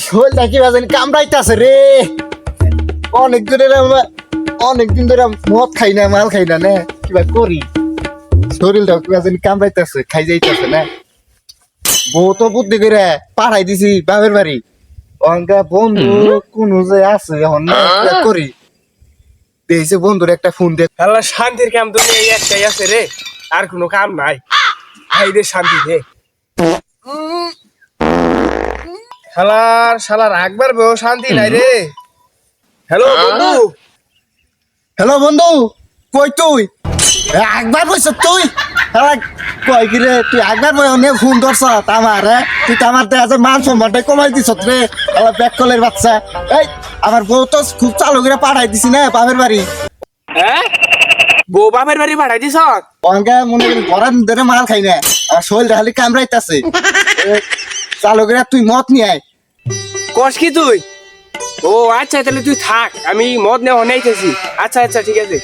শরীরটা কি বাজানি কামড়াইতেছে রে। অনেকদিন ধরে মদ খাই না, মাল খাই না, না কিবা করি, শরীরটা কি বাজানি কামড়াইতেছে, খাই যাইতেছে না। বউ তো বুদ্ধি করে পাঠাই দিছি বাপের বাড়ি, অঙ্কা বন্ধু কোন যে আছে এখন না কিবা করি। দেখছে বন্ধুর একটা ফোন দে। আল্লাহ শান্তির কাম তো এই একটাই আছে রে, আর কোনো কাম নাই। হাই রে শান্তি রে। শালার একবার বেও শান্তি নাই রে। হ্যালো বন্ধু। হ্যালো বন্ধু, কই তুই? একবার বলছ তুই? কই কি রে তুই একবার বই অনেক ফোন ধরছ আমার, তুই তো আমার আছে মান সম্মানটা কমাই দিছ রে। আমার ব্যাক কলের বাচ্চা, এই আমার বউ তো খুব চালু করে পাঠাই দিছি না বাপের বাড়ি। হ্যাঁ, বউ বাপের বাড়ি পাঠাই দিছ? অঙ্কা মনে করি ঘরের ধরে মাল খাই না, আমার শরীরটা খালি কামড়াইতেছে। চালু করে তুই মদ নিয়ে আয়। কস কি তুই? ও আচ্ছা, তাহলে তুই থাক, আমি মদ নেওয়া নেইতেছি। আচ্ছা আচ্ছা ঠিক আছে,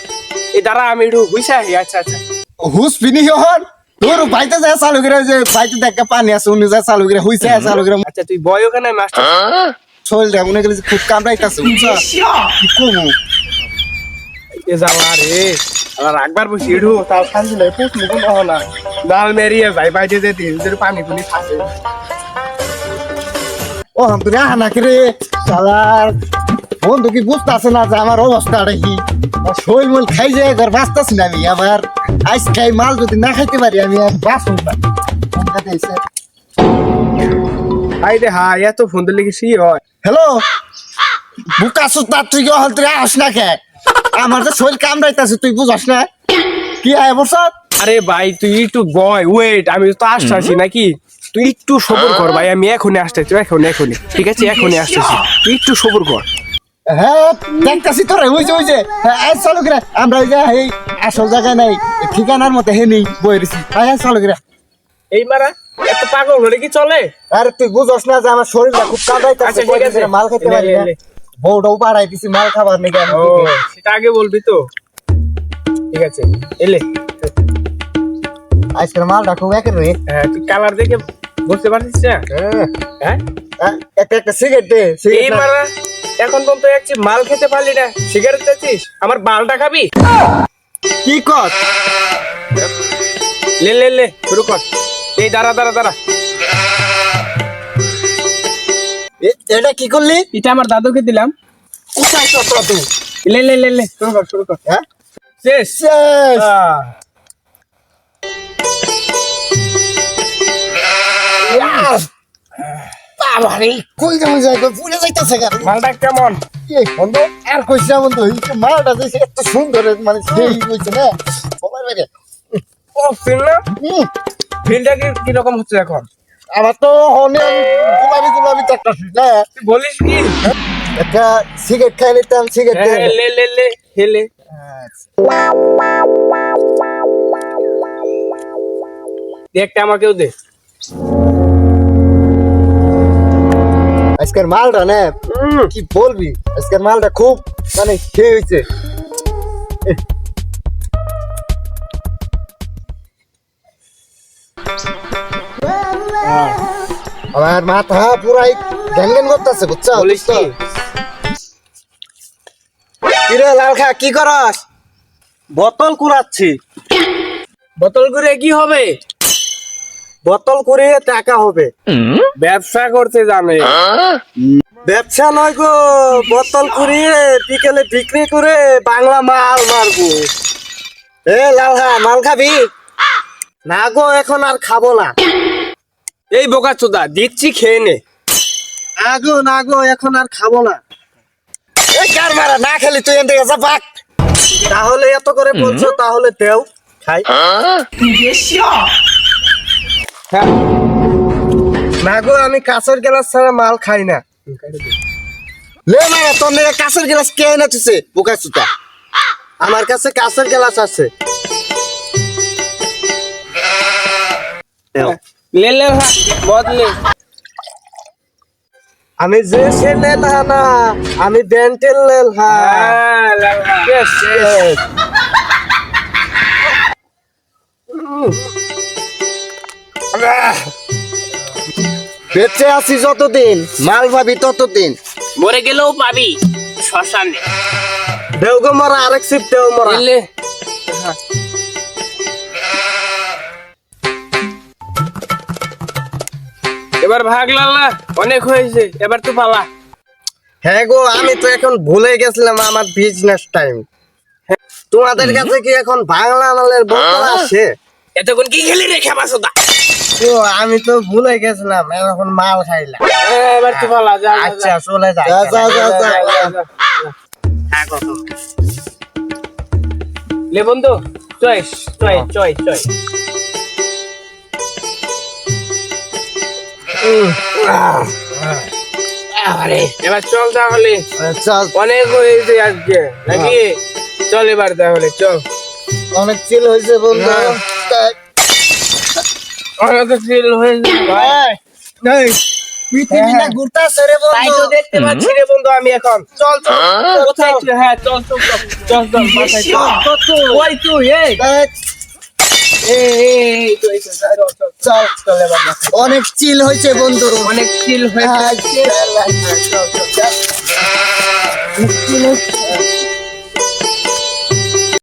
এই দাঁড়া আমি একটু বুঝে আসি। আচ্ছা আচ্ছা। হুস পিনি হন তোর বাইতে যায় চালু করে, যে বাইতে দেখা পানি আছে উনি যায় চালু করে, হুইছে চালু করে। আচ্ছা তুই বয় ওখানে মাস্টার। শরীরটা মনে করি খুব কামড়াইতেছে, বুঝছো? কি করবো? এ যাওয়া রে, আর একবার বসে ইডু তাও শান্তি নাই। পুষ মুকুন না ডাল মেরিয়ে যাই বাইতে যেতে যদি পানি পুনি থাকে। ও তুই হানাকি রে শালার বন্ধু, কি বুঝতেছে না যে আমার অবস্থাটা কি? শরীর মল খাই যায় ঘর বাঁচতেছি না আমি। আমার আইস খাই মাল যদি না খাইতে পারি আমি আর বাঁচব না। হাই রে হাই, এত ফোন দিলে কি সি হয়? হ্যালো বুকা সুতা, তুই কি হল তুই আস না খে? আমার যে শরীর কামড়াইতেছে তুই বুঝাস না? কি আয় বসত? আরে ভাই তুই একটু বয়, ওয়েট, আমি তো আসতেছি নাকি, তুই একটু সবর কর ভাই। আমি এখনই আসতেছি, এখনই ঠিক আছে, এখনই আসতেছি, তুই একটু সবর কর। হ্যাঁ দেখতেছি তোরে, ওই যে চালু করে আমরা ওই যে এই আসল জায়গায় নাই, ঠিকানার মতো হে নেই বই রেছি। হ্যাঁ চালু করে। এই মারা এত পাগল হলে কি চলে? আরে তুই বুঝস না যে আমার শরীরটা খুব কামড়াইতেছে, আচ্ছা ঠিক আছে, মাল খেতে পারি না। লে। বউটাও পাড়াই দিছি মাল খাবার নাকি। ও সেটা আগে বলবি তো। ঠিক আছে এলে। আজকের মালটা খুব একের রে। হ্যাঁ তুই কালার দেখে বুঝতে পারছিস না? হ্যাঁ একটা সিগারেট দে। এই মারা এখন পর্যন্ত একটি মাল খেতে পারলি না, সিগারেট চাচ্ছিস? আমার বালটা খাবি? কি কর? লে শুরু কর। এই দাঁড়া। এটা কি করলি? এটা আমার দাদুকে দিলাম। কোথায় চত্র তুই? লে শুরু কর। হ্যাঁ শেষ। শেষ। বাবারে কই যাবে যাই পুড়ে যাইতাছে গা। মালটা কেমন এই বন্ধু আর কইছ না বন্ধু, এই যে মালটা যে এত সুন্দর মানে সেই কইছে না বলার বাইরে। ও ফিল না, ফিলটা কি রকম হচ্ছে এখন? আমার তো অনেক গোলাপি চাকতাছি না। তুই বলিস কি? একটা সিগারেট খাই নিতাম, সিগারেট হ্যাঁ, লে হেলে। একটা আমাকেও দে। আজকের মালটা না কি বলবি, আজকের মালটা খুব মানে খেয়ে হয়েছে। আমার মাথা পুরাই গ্যান করতেছে, বুঝছো? বলিস কি? কিরে লাল খা কি করস? বোতল কুড়াচ্ছি। বোতল করে কি হবে? বোতল করে টাকা হবে। ব্যবসা করতে জানে। ব্যবসা নয় গো, বোতল কুড়িয়ে বিকেলে বিক্রি করে বাংলা মাল মারবো। এ লালহা মাল খাবি? না গো এখন আর খাবো না। এই বোকা চোদা, দিচ্ছি খেয়ে নে। না গো এখন আর খাবো না। এই কার মারা না খেলি তুই এখান থেকে যা বাক। তাহলে এত করে বলছো, তাহলে দেও খাই। হ্যাঁ। না গো আমি কাঁচের গ্লাস ছাড়া মাল খাই না। লে মারা তোর মেয়ে কাঁচের গ্লাস কে এনে দিছে বোকা চোদা? আমার কাছে কাঁচের গ্লাস আছে। লে বদলে। আমি যে সে লেলহা না, আমি বেন্টেল লেলহা। বেঁচে আছি যতদিন মাল পাবি ততদিন। মরে গেলেও পাবি শ্মশানে। দেওগো মরা আরেক সিপ দেও মরা। বুঝলে? এবার ভাগ লালা, অনেক হয়েছে, এবার তো পালা। হ্যাঁ গো, আমি তো এখন ভুলে গেছিলাম আমার বিজনেস টাইম। তোমাদের কাছে কি এখন বাংলা নালের বোতল আছে? এতক্ষণ কি খেলি রে খেপাসোদা? ও আমি তো ভুলে গেছিলাম, এখন মাল খাইলাম। এবার তো পালা, যা যা, আচ্ছা যা। চলে যাই। হ্যাঁ কথা। লে বন্ধু, চয়েস চয় চয় চয়। আরে এবার চল তাহলে, চল, অনেক হয়েছে আজকে নাকি? চল এবার তাহলে চল। অনেক চিল হয়েছে বন্ধু। অনেক তো ফিল হয়েছে ভাই। এই, পৃথিবীটা ঘুরতাছে রে তাই বন্ধু। তো দেখতে পাচ্ছি রে বন্ধু আমি এখন। চল চল কোথায় ছিল? হ্যাঁ চল চল চল চল চল বাসায় চল। ওই তুই এই এই তো এই তো চল চল চল, চল এবার বাসায়। অনেক চিল হয়েছে বন্ধু। অনেক ফিল হয়েছে। হ্যাঁ, চল চল চল। চিল হয়েছে।